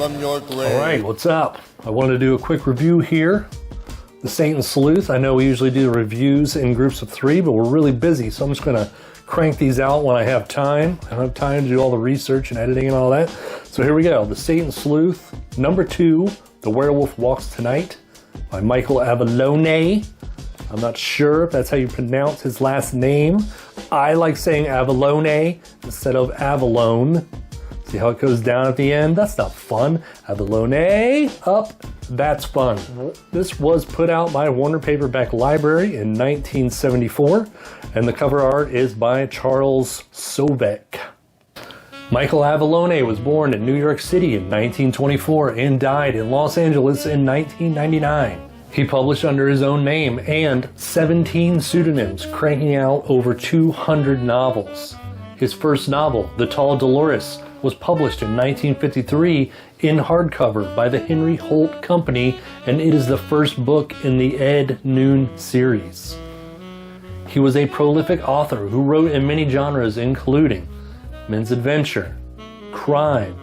from your grave. All right, what's up? I wanted to do a quick review here. The Satan Sleuth. I know we usually do reviews in groups of 3, but we're really busy, so I'm just going to crank these out when I have time. I don't have time to do all the research and editing and all that. So here we go. The Satan Sleuth, number 2, The Werewolf Walks Tonight by Michael Avallone. I'm not sure if that's how you pronounce his last name. I like saying Avallone instead of Avallone. See how it goes down at the end? That's not fun. Avallone, up, that's fun. This was put out by Warner Paperback Library in 1974, and the cover art is by Charles Zoinks. Michael Avallone was born in New York City in 1924 and died in Los Angeles in 1999. He published under his own name and 17 pseudonyms, cranking out over 200 novels. His first novel, The Tall Dolores, was published in 1953 in hardcover by the Henry Holt Company, and it is the first book in the Ed Noon series. He was a prolific author who wrote in many genres including men's adventure, crime,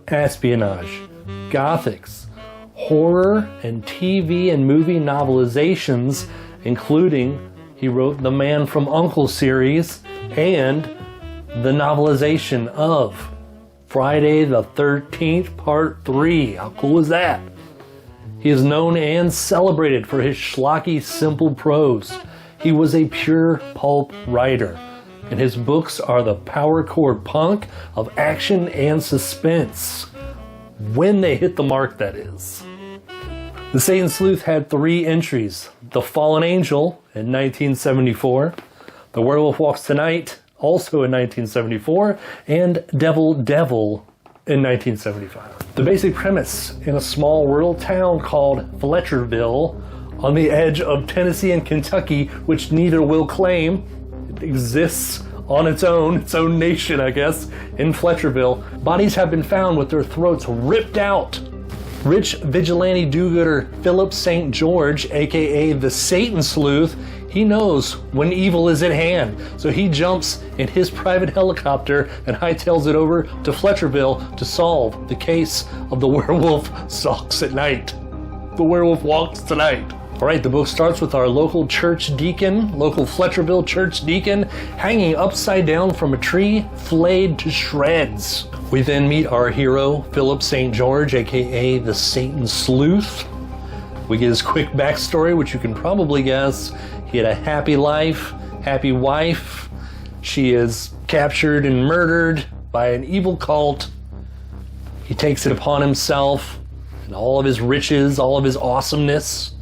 espionage, gothics, horror, and TV and movie novelizations, including he wrote the Man from U.N.C.L.E. series and the novelization of Friday the 13th Part 3. How cool is that? He is known and celebrated for his schlocky, simple prose. He was a pure pulp writer, and his books are the power chord punk of action and suspense. When they hit the mark, that is. The Satan Sleuth had 3 entries. The Fallen Angel in 1974, The Werewolf Walks Tonight, also in 1974, and Devil in 1975. The basic premise: in a small rural town called Fletcherville, on the edge of Tennessee and Kentucky, which neither will claim, it exists on its own nation, I guess, in Fletcherville, bodies have been found with their throats ripped out. Rich vigilante do-gooder Phillip St. George, aka the Satan Sleuth, he knows when evil is at hand, so he jumps in his private helicopter and hightails it over to Fletcherville to solve the case of the werewolf stalks at night. The werewolf walks tonight. All right, the book starts with our local church deacon, local Fletcherville church deacon, hanging upside down from a tree, flayed to shreds. We then meet our hero, Phillip St. George, aka the Satan Sleuth. We get his quick backstory, which you can probably guess. He had a happy life, happy wife. She is captured and murdered by an evil cult. He takes it upon himself and all of his riches, all of his awesomeness,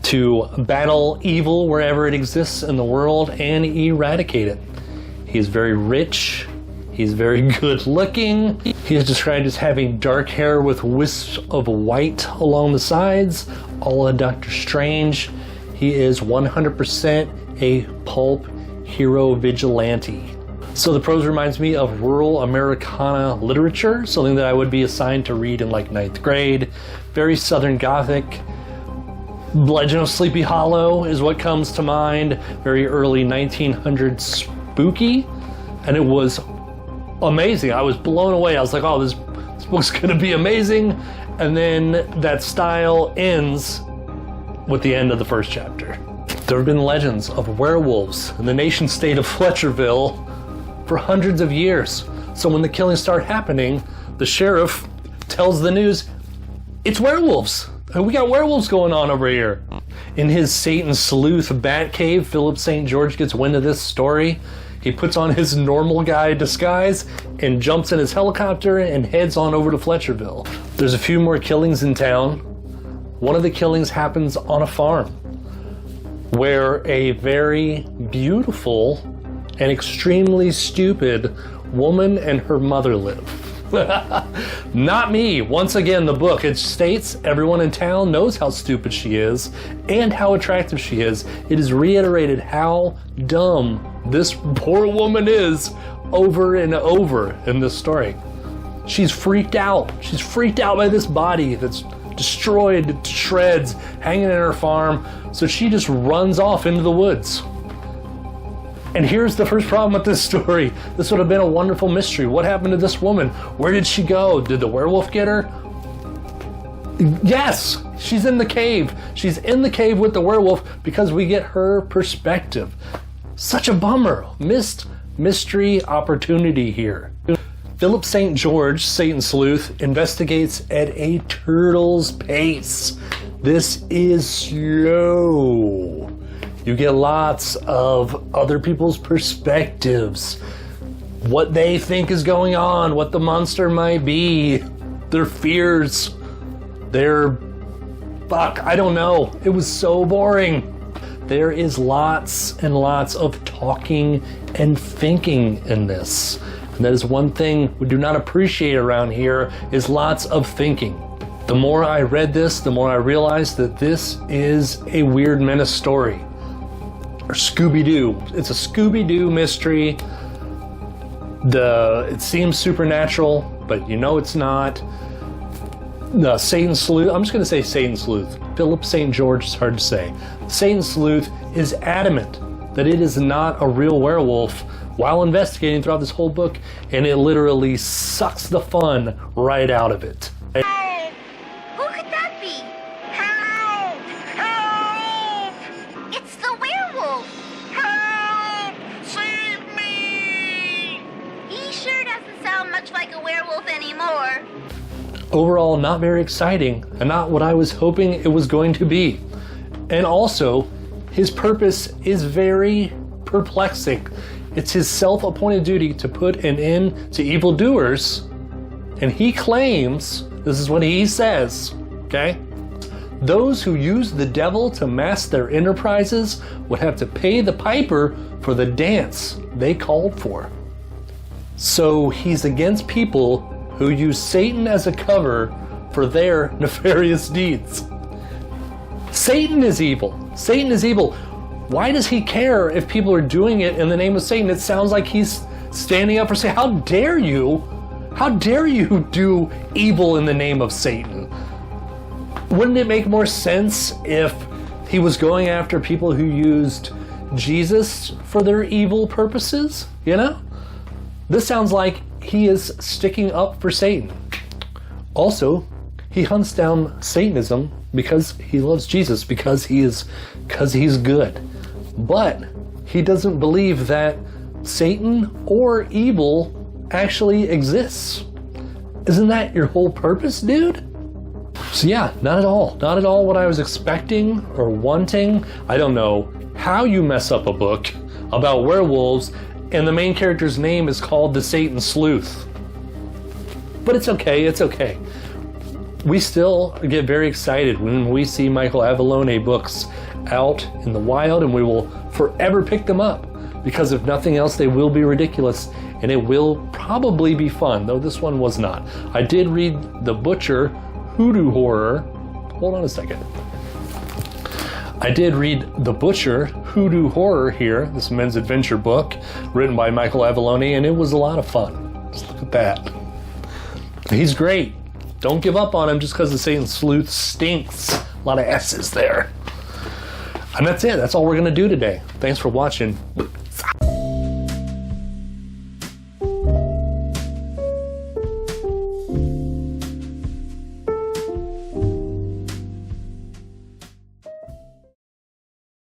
to battle evil wherever it exists in the world and eradicate it. He is very rich. He's very good looking. He is described as having dark hair with wisps of white along the sides, a la Dr. Strange. He is 100% a pulp hero vigilante. So the prose reminds me of rural Americana literature, something that I would be assigned to read in like 9th grade. Very Southern Gothic. Legend of Sleepy Hollow is what comes to mind. Very early 1900s spooky, and it was amazing. I was blown away. I was like, oh, this book's gonna be amazing. And then that style ends with the end of the first chapter. There have been legends of werewolves in the nation state of Fletcherville for hundreds of years. So when the killings start happening, the sheriff tells the news, it's werewolves. We got werewolves going on over here. In his Satan Sleuth bat cave, Phillip St. George gets wind of this story. He puts on his normal guy disguise and jumps in his helicopter and heads on over to Fletcherville. There's a few more killings in town. One of the killings happens on a farm where a very beautiful and extremely stupid woman and her mother live. Not me. Once again, the book, it states everyone in town knows how stupid she is and how attractive she is. It is reiterated how dumb this poor woman is over and over in this story. She's freaked out. She's freaked out by this body that's destroyed to shreds, hanging in her farm. So she just runs off into the woods. And here's the first problem with this story. This would have been a wonderful mystery. What happened to this woman? Where did she go? Did the werewolf get her? Yes, she's in the cave. She's in the cave with the werewolf because we get her perspective. Such a bummer. Missed mystery opportunity here. Phillip St. George, Satan Sleuth, investigates at a turtle's pace. This is slow. You get lots of other people's perspectives, what they think is going on, what the monster might be, their fears, I don't know. It was so boring. There is lots and lots of talking and thinking in this. And that is one thing we do not appreciate around here, is lots of thinking. The more I read this, the more I realized that this is a weird menace story. Or Scooby-Doo. It's a Scooby-Doo mystery. It seems supernatural, but you know it's not. The Satan Sleuth, I'm just going to say Satan Sleuth. Phillip St. George is hard to say. Satan Sleuth is adamant that it is not a real werewolf while investigating throughout this whole book, and it literally sucks the fun right out of it. Who could that be? Help! Help! It's the werewolf! Help! Save me! He sure doesn't sound much like a werewolf anymore. Overall, not very exciting, and not what I was hoping it was going to be. And also, his purpose is very perplexing. It's his self-appointed duty to put an end to evildoers, and he claims, this is what he says, okay? Those who use the devil to mask their enterprises would have to pay the piper for the dance they called for. So he's against people who use Satan as a cover for their nefarious deeds. Satan is evil. Satan is evil. Why does he care if people are doing it in the name of Satan? It sounds like he's standing up for saying, how dare you? How dare you do evil in the name of Satan? Wouldn't it make more sense if he was going after people who used Jesus for their evil purposes? You know? This sounds like he is sticking up for Satan. Also, he hunts down Satanism because he loves Jesus, because he's good. But he doesn't believe that Satan or evil actually exists. Isn't that your whole purpose, dude? So yeah, not at all what I was expecting or wanting. I don't know how you mess up a book about werewolves and the main character's name is called the Satan Sleuth. But it's okay. We still get very excited when we see Michael Avallone books out in the wild, and we will forever pick them up, because if nothing else, they will be ridiculous, and it will probably be fun, though this one was not. I did read The Butcher Hoodoo Horror. Hold on a second. I did read The Butcher Hoodoo Horror here, this men's adventure book written by Michael Avallone, and it was a lot of fun. Just look at that. He's great. Don't give up on him just because the Satan Sleuth stinks. A lot of S's there. And that's it. That's all we're going to do today. Thanks for watching.